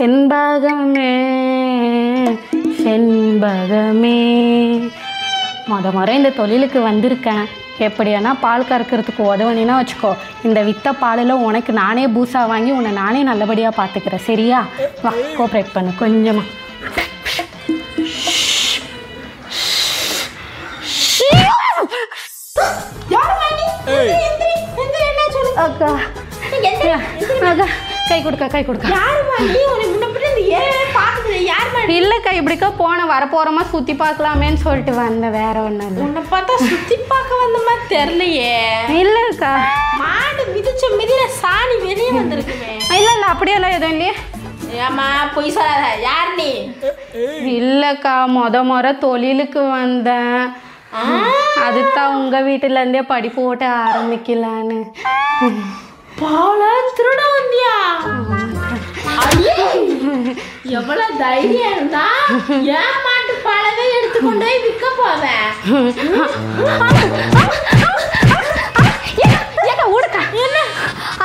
செண்பகமே செண்பகமே முறை இந்த தொழிலுக்கு வந்திருக்கேன். எப்படியானா பால் கறக்கிறதுக்கு உதவணினா வச்சுக்கோ, இந்த வித்த பாலில் உனக்கு நானே பூசா வாங்கி உன்னை நானே நல்லபடியாக பார்த்துக்கிறேன். சரியா? வா, கோஆப்ரேட் பண்ணு கொஞ்சமா. அக்கா அக்கா கை கொடுக்க கை கொடுக்க. இல்லக்கா இப்படிக்கா போன வரப்போறமா சுத்தி பார்க்கலாமேன்னு சொல்லிட்டு வந்தேன். வேற ஒண்ணு இல்லை. உன்னை பார்த்தா சுத்தி பார்க்க வந்த மாதிரி தெரியலையே. இல்லக்கா மாடு மிதில சாணி வெளியே வந்திருக்குமே. இல்ல இல்ல அப்படியெல்லாம் எதுவும் இல்லையே. ஏமா பொய் சொல்லாத. யார் நீ? இல்லக்கா முறை தொழிலுக்கு வந்தேன். அதுதான் உங்க வீட்டுல இருந்தே படிப்பு ஓட்ட ஆரம்பிக்கலான்னு. பால திருட வந்தியா? எவ்வளவு தைரியம் இருந்தா ஏன் மாட்டு பாலவே எடுத்துக்கொண்டு போய் விற்க போவேன்?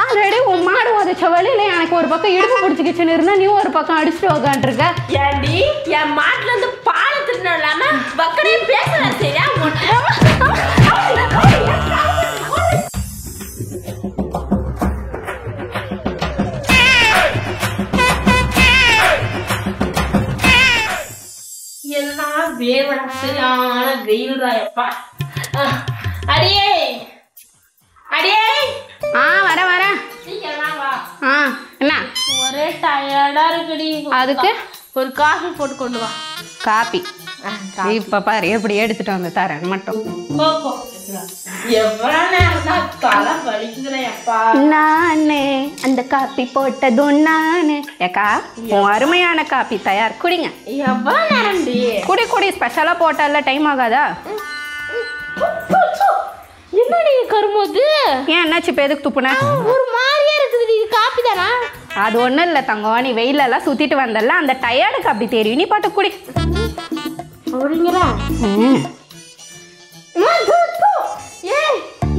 ஆல்ரெடி உன் மாடு உதச்ச வழியில எனக்கு ஒரு பக்கம் இடுப்பு பிடிச்சிக்கிச்சுன்னு இருந்தா நீ ஒரு பக்கம் அடிச்சுட்டு உக்காண்டிருக்க. ஏண்டி என் மாட்டுல இருந்து பாலை திருடணும் இல்லாம பக்கடையும் பேசுறேன். சரியா? எல்லாம் வேவன சரியான வெயில் தான். எப்பா அடியே அடியே. வரேன் வரேன். என்ன ஒரே டயர்டா இருக்குடி. அதுக்கு ஒரு காஃபி போட்டு கொண்டு வா. காப்பி இப்ப பாரு எப்படி எடுத்துட்டு வந்து தரேன் மட்டும். நானே அந்த காப்பி போட்டதும் நானே. ஏக்கா உன் அருமையான காப்பி தயார், குடிங்க. குடி குடி. ஸ்பெஷலா போட்டால டைம் ஆகாதா? என்னடி கரும்போது? ஏன் என்னாச்சு? இப்போ எதுக்கு துப்புன? ஒரு மாதிரியா இருக்குது. இது காப்பி தானா? அது ஒன்றும் இல்லை தங்கம், நீ வெயிலெல்லாம் சுற்றிட்டு வந்தல அந்த டயர்டுக்கு அப்படி தெரியும். நீ பாட்டு குடி. அப்படிங்களா?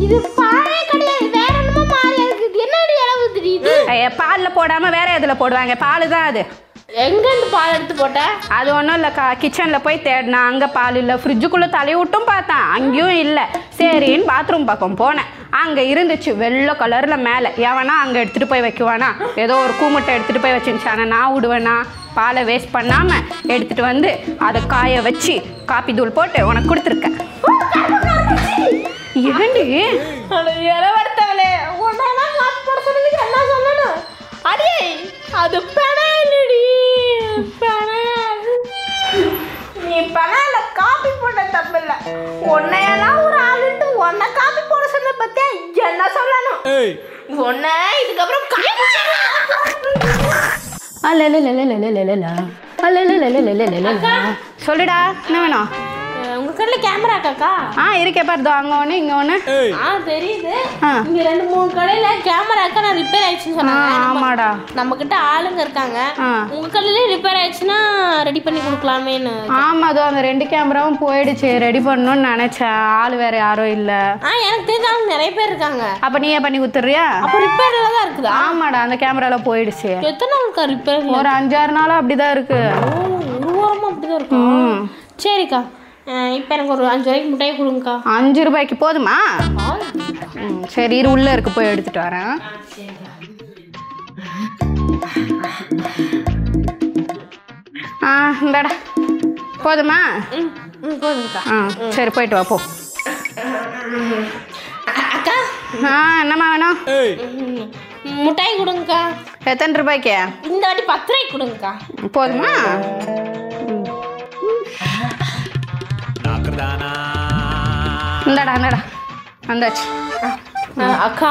இது பாலே கிடையாது, வேற என்னமோ மாதிரியா இருக்குது. என்னடி அளவு தெரியுது? பாலில் போடாமல் வேற எதில் போடுவாங்க? பால் தான் அது. எங்கேருந்து பால் எடுத்து போட்ட? அது ஒன்றும் இல்லைக்கா, கிச்சனில் போய் தேடினா அங்கே பால் இல்லை. ஃப்ரிட்ஜுக்குள்ளே தலையை விட்டும் பார்த்தேன், அங்கேயும் இல்லை. சரின்னு பாத்ரூம் பக்கம் போனேன், அங்கே இருந்துச்சு வெள்ளை கலரில் மேலே. எவனா அங்கே எடுத்துகிட்டு போய் வைக்குவானா? ஏதோ ஒரு கூமுட்டை எடுத்துகிட்டு போய் வச்சுருந்துச்சானா நான் விடுவேனா? பாலை வேஸ்ட் பண்ணாமல் எடுத்துகிட்டு வந்து அதை காய வச்சு காப்பி தூள் போட்டு உனக்கு கொடுத்துருக்கேன். ஏண்டி இளவரத்தவளே, உன்னெல்லாம் காப்பி போட சொன்னதுக்கு என்ன சொல்லணும்? அடியே அது பெனாயிலடி. நீ பெனாயில காப்பி போட்ட தப்பு இல்லை. உன்னையெல்லாம் ஒரு ஆளுட்டு உன்னை காப்பி போட சொன்ன பத்தியா என்ன சொல்லணும்? உன்னை இதுக்கப்புறம் சொல்லுடா, என்ன வேணும்? உங்க கடையில் கேமரா காக்கா? இருக்கே பாரு, அங்கே ஒன்று இங்கே ஒன்று. தெரியுது. இங்க 2-3 கடையில கேமராக்கா நான் ரிப்பேர் ஆயிடுச்சுன்னு சொன்னாங்க. ஆமாடா, நம்ம கிட்ட ஆளுங்க இருக்காங்க. உங்க கடையில ரிப்பேர் ஆயிடுச்சுன்னா ரெடி பண்ணி கொடுக்கலாமேன்னு. ஆமா, அதோ அந்த 2 கேமராவும் போயிடுச்சு. ரெடி பண்ணணும்னு நினைச்சேன், ஆள் வேற யாரும் இல்ல. எனக்கு தெரிஞ்சவங்க நிறைய பேர் இருக்காங்க. அப்ப நீயே பண்ணி கொடுத்துறியா? அப்ப ரிப்பேர்ல தான் இருக்குது. ஆமாடா, அந்த கேமரால போயிடுச்சு. எத்தனை நாளுக்கா ரிப்பேர்? ஒரு 5-6 நாளா அப்படிதான் இருக்கு. ஒரு வாரமா அப்படிதான் இருக்கும். சரிக்கா, இப்போ எனக்கு ஒரு 5 ரூபாய்க்கு மிட்டாய் கொடுங்கக்கா. 5 ரூபாய்க்கு போதுமா? சரி, இரு உள்ள இருக்கு, போய் எடுத்துட்டு வரேன். இந்தடா, போதுமா? போதுங்கக்கா. சரி, போயிட்டு வா போ. அக்கா, என்னம்மா வேணும்? மிட்டாய் கொடுங்கக்கா. எத்தனை ரூபாய்க்கு? இந்த வாட்டி 10 ரூபாய்க்கு கொடுங்கக்கா. போதுமா? இந்தடா இந்தடா, வந்தாச்சு. அக்கா,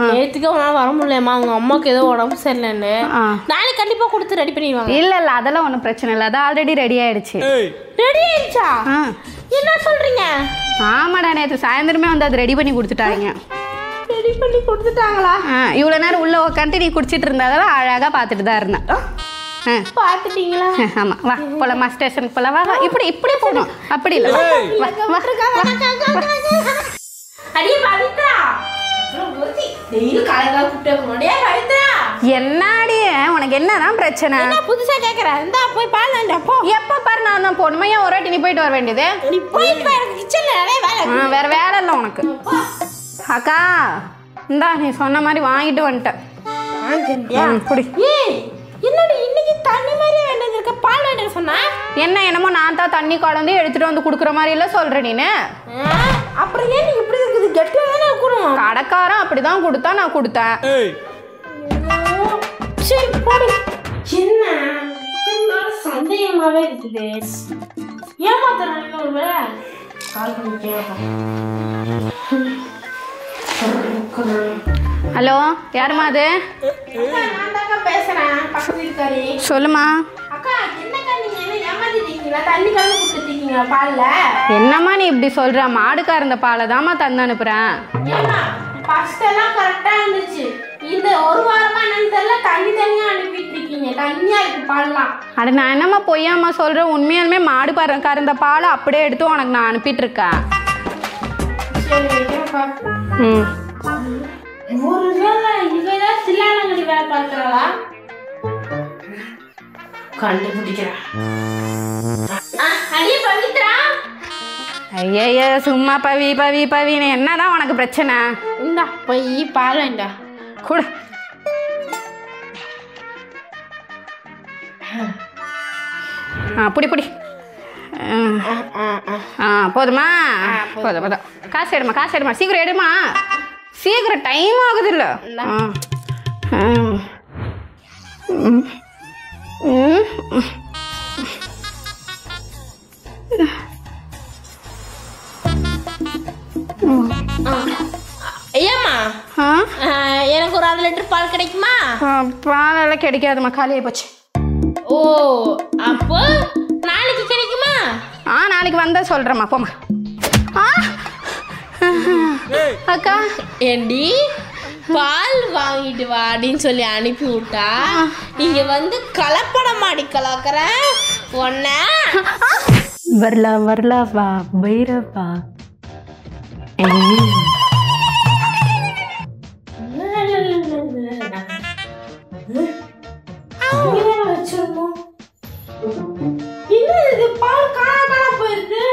நேற்றுக்கு உன்னால வர முடியலம்மா, அவங்க அம்மாவுக்கு ஏதோ உடம்பு சரியில்லைன்னு. நாளைக்கு கண்டிப்பா கொடுத்து ரெடி பண்ணிடுவாங்க. இல்ல இல்ல, அதெல்லாம் ஒன்றும் பிரச்சனை இல்லை, அது ஆல்ரெடி ரெடி ஆயிடுச்சு. ரெடி ஆயிடுச்சா? என்ன சொல்றீங்க? ஆமாடா, நேற்று சாயந்தரமே வந்து அது ரெடி பண்ணி கொடுத்துட்டாங்க. ரெடி பண்ணி கொடுத்துட்டாங்களா? இவ்வளோ நேரம் உள்ள உட்காந்து நீ குடிச்சிட்டு இருந்ததெல்லாம் அழகா பார்த்துட்டு தான் இருந்தேன். பாத்துட்டீங்களா? ஆமா, வா போலாமா? ஸ்டேஷனுக்கு போலாம். வா, இப்படி இப்படி போகணும், அப்படி இல்லை. அடியே பவித்ரா, டெய்லி காலையில கூப்பிட்டு போனே பவித்ரா. என்னாடி உனக்கு என்னதான் பிரச்சனை? என்ன புதுசா கேக்குறேன்? இந்தா போய் பால் வாங்கிட்டு வா, போ. எப்ப பாரு நான் தான் போகணுமா? ஏன் ஒரு வாட்டி நீ போயிட்டு வர வேண்டியது? நீ போயிட்டு வா, எனக்கு கிச்சன்ல நிறைய வேலை இருக்கு. வேற வேலை இல்லை உனக்கு. அக்கா இந்தா நீ சொன்ன மாதிரி வாங்கிட்டு வந்துட்டேன். குடி. ஏய் என்னடி இன்னைக்கு தண்ணி மாதிரியே வேண்டியது இருக்க, பால் வாங்கிட்டு சொன்னா? என்ன என்னமோ நான் தான் தண்ணி கலந்து எடுத்துட்டு வந்து கொடுக்குற மாதிரி இல்லை சொல்ற நீனு. அப்புறம் ஏன் நீ இப்படி இருக்குது? கெட்டியா தானே இருக்கணும். கடைக்காரன் அப்படிதான் கொடுத்தா நான் கொடுத்தேன். சரி போடு. சின்ன சந்தேகமாவே இருக்குது. ஏமாத்துறாங்க ஒரு வேலை. கால் பண்ணி கேட்போம். ஹலோ யாருமா அது? நான் தாங்க பேசுறேன், பக்கத்துல இருக்காரு. சொல்லுமா. அக்கா என்னக்கா நீங்க என்ன ஏமாத்திட்டீங்களா? தண்ணி கலந்து கொடுத்துட்டீங்களா பால்ல? என்னம்மா நீ இப்படி சொல்ற? மாடுக்கார இந்த பாலை தாம்மா தந்து அனுப்புறேன். ஏமா ஃபர்ஸ்ட் எல்லாம் கரெக்டா இருந்துச்சு, இந்த ஒரு வாரமா என்னன்னு தெரியல தண்ணி தண்ணியா அனுப்பிட்டு இருக்கீங்க. தண்ணியா இருக்கு பால்லாம். அட நான் என்னம்மா பொய்யாம்மா சொல்றேன்? உண்மையாலுமே மாடு கறந்த பாலை அப்படியே எடுத்து உனக்கு நான் அனுப்பிட்டு இருக்கேன். ஒரு வேளை இவதான் சில்லாலங்கடி வேலை பார்க்கறாளா? கண்டுபிடிக்கிறேன். அடி பவித்ரா. ஐயா சும்மா பவி பவி பவின்னு என்னதான் உனக்கு பிரச்சனை? இந்தா போய் பால் வேண்டா கூட. புடி புடி. போதுமா? போதும் போதும். காசு எடுமா, காசு எடுமா, சீக்கிரம் எடுமா, சீக்கிரம் டைம் ஆகுது இல்ல. ஐயாம்மா எனக்கு ஒரு 1/2 லிட்டர் பால் கிடைக்குமா? பாலெல்லாம் கிடைக்காதுமா, காலியாக போச்சு. ஓ அப்போ நாளைக்கு கிடைக்குமா? நாளைக்கு வந்தா சொல்றேம்மா, போமா. அக்கா ஏண்டி பால் வாங்கிட்டு வா அப்படின்னு சொல்லி அனுப்பி விட்டா இங்க வந்து கலப்படம் மாடி கலக்கிறேன் ஒன்ன. வரலா வரலா வா பைரவா. வச்சிருந்தோம். என்ன இது பால் காணாம போயிருக்கு?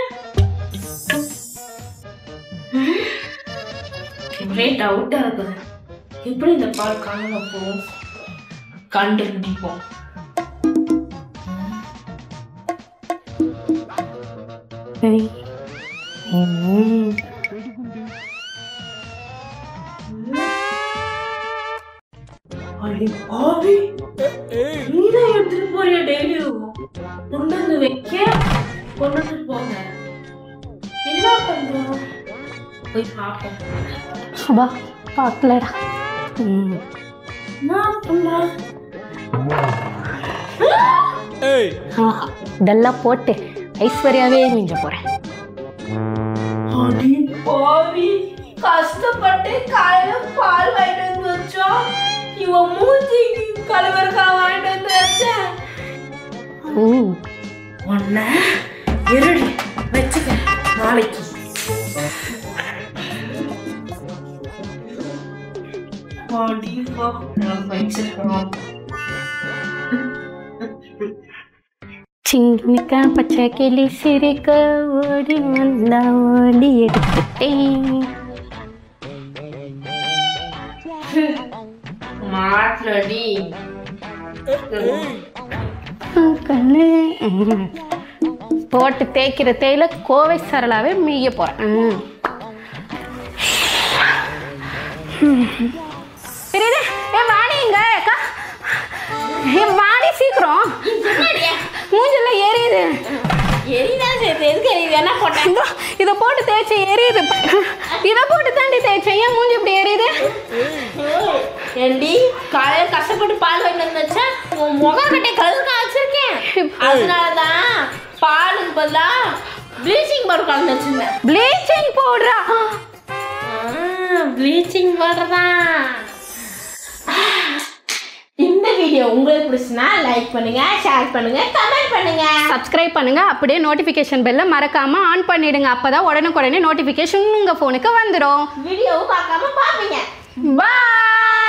ஒரே டவுட்டா இருக்குது. எப்படி இந்த பால் காணாம போகும்? கண்டுபிடிப்போம். நீதான் எடுத்துட்டு போறியா டெய்லியும்? கொண்டு வந்து வைக்க கொண்டுட்டு போங்க. என்ன பண்றோம்? போய் பார்ப்போம். அப்பா பார்க்கலடா. என்ன பண்றோம்? இதெல்லாம் போட்டு ஐஸ்வர்யாவே மிஞ்ச போறேன். அடி பாவி, கஷ்டப்பட்டு காலையில பால் வாங்கிட்டு வந்து வச்சோம். இவன் மூஞ்சி கழுவறக்கா வாங்கிட்டு வந்து வச்சேன். ஒன்ன இருடி வச்சுக்க நாளைக்கு. சிங்கிக்கா பச்சை கிளி சிரிக்க ஓடி வந்தா ஓடி எடுத்துட்டேன். மாட்லடி போட்டு தேய்க்கிற தேயில கோவை சரளாவே மீய போறேன். வாடிங்க அக்கா, வாடி சீக்கிரம். மூஞ்சில எரியுது. எரிதான் சேர்த்து எதுக்கு எரியுது? என்ன போட்டேன்? இதை போட்டு தேய்ச்சி எரியுது. இதை போட்டு தாண்டி தேய்ச்சேன், ஏன் மூஞ்சி இப்படி எரியுது? ஏண்டி காலையில கஷ்டப்பட்டு பால் வாங்கிட்டு வச்சா உன் முகம் கட்டை கழுவுக்க வச்சிருக்கேன். அதனாலதான் பாலுக்கு பதிலா ப்ளீச்சிங் பவுடர் கலந்து வச்சிருந்தேன். ப்ளீச்சிங் பவுடரா? ப்ளீச்சிங் பவுடர் தான். இந்த வீடியோ உங்களுக்கு பிடிச்சுன்னா லைக் பண்ணுங்க, ஷேர் பண்ணுங்க, கமெண்ட் பண்ணுங்க, சப்ஸ்கிரைப் பண்ணுங்க. அப்படியே நோட்டிஃபிகேஷன் பெல்ல மறக்காம ஆன் பண்ணிடுங்க. அப்பதான் உடனுக்குடனே நோட்டிஃபிகேஷன் உங்க போனுக்கு வந்துடும். வீடியோவும் பார்க்காம பாப்பீங்க. பாய்.